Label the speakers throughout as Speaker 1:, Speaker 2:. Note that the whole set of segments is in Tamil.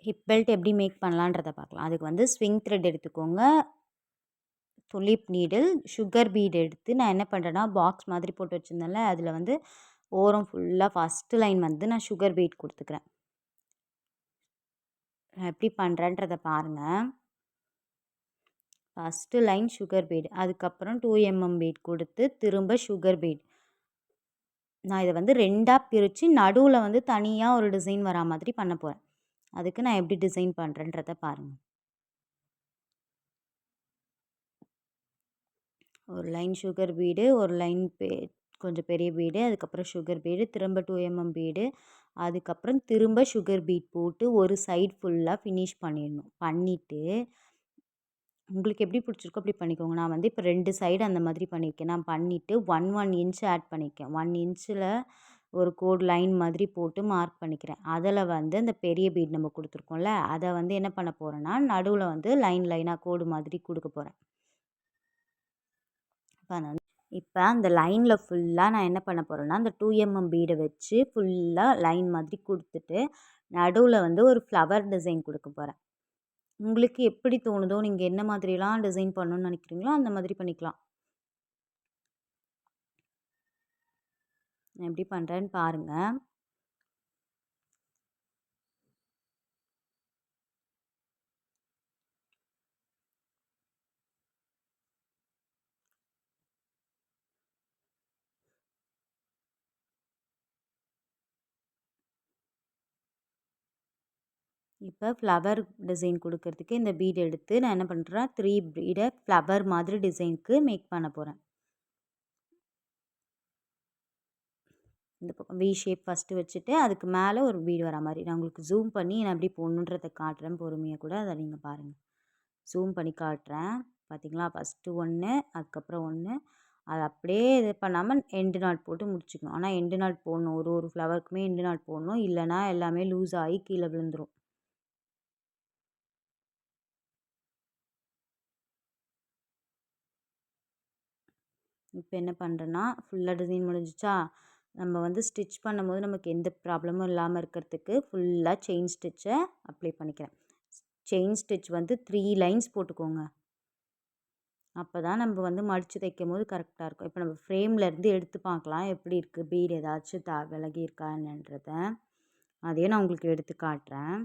Speaker 1: ஹிப் பெல்ட் எப்படி மேக் பண்ணலான்றத பார்க்கலாம். அதுக்கு வந்து ஸ்விங் த்ரெட் எடுத்துக்கோங்க, துலிப் நீடில், சுகர் பீட் எடுத்து நான் என்ன பண்ணுறேன்னா, பாக்ஸ் மாதிரி போட்டு வச்சுருந்தேன்ல, அதில் வந்து ஓரம் ஃபுல்லாக ஃபஸ்ட்டு லைன் வந்து நான் சுகர் பீட் கொடுத்துக்கிறேன். நான் எப்படி பண்ணுறேன்றத பாருங்கள். ஃபஸ்ட்டு லைன் சுகர் பீட், அதுக்கப்புறம் 2 mm பீட் கொடுத்து திரும்ப சுகர் பீட். நான் இதை வந்து 2ஆக பிரித்து நடுவில் வந்து தனியாக ஒரு டிசைன் வரா மாதிரி பண்ண போகிறேன். அதுக்கு நான் எப்படி டிசைன் பண்ணுறேன்றத பாருங்கள். ஒரு லைன் சுகர் பீடு, ஒரு லைன் கொஞ்சம் பெரிய பீடு, அதுக்கப்புறம் சுகர் பீடு, திரும்ப 2 mm பீடு, அதுக்கப்புறம் திரும்ப சுகர் பீட் போட்டு ஒரு சைடு ஃபுல்லாக ஃபினிஷ் பண்ணிடணும். பண்ணிவிட்டு உங்களுக்கு எப்படி பிடிச்சிருக்கோ அப்படி பண்ணிக்கோங்க. நான் வந்து இப்போ 2 சைடு அந்த மாதிரி பண்ணியிருக்கேன். நான் பண்ணிவிட்டு 1 இன்ச் ஆட் பண்ணியிருக்கேன். 1 இன்ச்சில் ஒரு கோடு லைன் மாதிரி போட்டு மார்க் பண்ணிக்கிறேன். அதில் வந்து அந்த பெரிய பீட் நம்ம கொடுத்துருக்கோம்ல, அதை வந்து என்ன பண்ண போகிறேன்னா, நடுவில் வந்து லைனாக கோடு மாதிரி கொடுக்க போகிறேன். இப்போ அந்த லைனில் ஃபுல்லாக நான் என்ன பண்ண போகிறேன்னா, அந்த 2 mm பீடை வச்சு ஃபுல்லாக லைன் மாதிரி கொடுத்துட்டு நடுவில் வந்து ஒரு ஃப்ளவர் டிசைன் கொடுக்க போகிறேன். உங்களுக்கு எப்படி தோணுதோ, நீங்கள் என்ன மாதிரிலாம் டிசைன் பண்ணணும்னு நினைக்கிறீங்களோ அந்த மாதிரி பண்ணிக்கலாம். நான் எப்படி பண்ணுறேன்னு பாருங்கள். இப்போ ஃப்ளவர் டிசைன் கொடுக்கறதுக்கு இந்த பீட் எடுத்து நான் என்ன பண்ணுறேன், 3 பீடை ஃப்ளவர் மாதிரி டிசைனுக்கு மேக் பண்ண போகிறேன். இந்த பக்கம் வி ஷேப் ஃபஸ்ட்டு வச்சுட்டு அதுக்கு மேலே ஒரு பீடு வர மாதிரி நான் உங்களுக்கு ஜூம் பண்ணி நான் எப்படி போடணுன்றதை காட்டுறேன். பொறுமையாக கூட அதை நீங்கள் பாருங்கள். ஜூம் பண்ணி காட்டுறேன். பார்த்தீங்களா, ஃபஸ்ட்டு 1, அதுக்கப்புறம் 1, அது அப்படியே இது பண்ணாமல் எண்டு நாட் போட்டு முடிச்சுக்கணும். ஆனால் எண்டு நாட் போடணும், ஒரு ஃப்ளவருக்குமே எண்டு நாட் போடணும், இல்லைனா எல்லாமே லூஸ் ஆகி கீழே விழுந்துடும். இப்போ என்ன பண்ணுறேன்னா, ஃபுல்லாக டிசைன் முடிஞ்சிச்சா, நம்ம வந்து ஸ்டிச் பண்ணும்போது நமக்கு எந்த ப்ராப்ளமும் இல்லாமல் இருக்கிறதுக்கு ஃபுல்லாக செயின் ஸ்டிச்சை அப்ளை பண்ணிக்கிறேன். செயின் ஸ்டிச் வந்து 3 லைன்ஸ் போட்டுக்கோங்க. அப்போ தான் நம்ம வந்து மடித்து தைக்கும் போது கரெக்டாக இருக்கும். இப்போ நம்ம ஃப்ரேம்லேருந்து எடுத்து பார்க்கலாம் எப்படி இருக்குது, பீடு ஏதாச்சும் விலகி இருக்கா என்னன்றத. அதையும் நான் உங்களுக்கு எடுத்து காட்டுறேன்.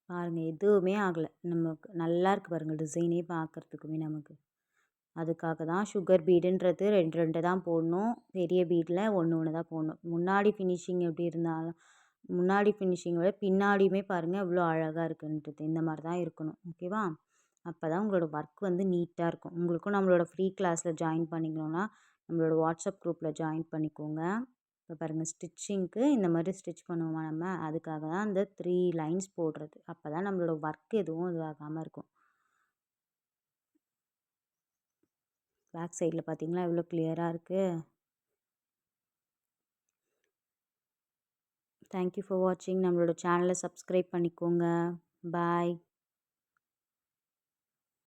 Speaker 1: பாருங்கள், எதுவுமே ஆகலை. நமக்கு நல்லா இருக்குது பாருங்கள், டிசைனே பார்க்குறதுக்குமே நமக்கு. அதுக்காக தான் சுகர் பீடுன்றது 2 2 தான் போடணும். பெரிய பீடில் 1 தான் போடணும். முன்னாடி ஃபினிஷிங் எப்படி இருந்தாலும் முன்னாடி ஃபினிஷிங்கை விட பின்னாடியுமே பாருங்கள் எவ்வளோ அழகாக இருக்குன்றது. இந்த மாதிரி தான் இருக்கணும். ஓகேவா? அப்போ தான் உங்களோட ஒர்க் வந்து நீட்டாக இருக்கும். உங்களுக்கும் நம்மளோட ஃப்ரீ கிளாஸில் ஜாயின் பண்ணிக்கணுன்னா நம்மளோட வாட்ஸ்அப் குரூப்பில் ஜாயின் பண்ணிக்கோங்க. இப்போ பாருங்கள், ஸ்டிச்சிங்க்கு இந்த மாதிரி ஸ்டிச் பண்ணுவோமா நம்ம, அதுக்காக தான் அந்த 3 லைன்ஸ் போடுறது. அப்போ தான் நம்மளோட ஒர்க் எதுவும் இதுவாகாமல் இருக்கும். பேக் சைடில் பார்த்தீங்களா எவ்வளோ கிளியராக இருக்குது. தேங்க்யூ ஃபார் வாட்சிங். நம்மளோட சேனலை சப்ஸ்கிரைப் பண்ணிக்கோங்க. பாய்.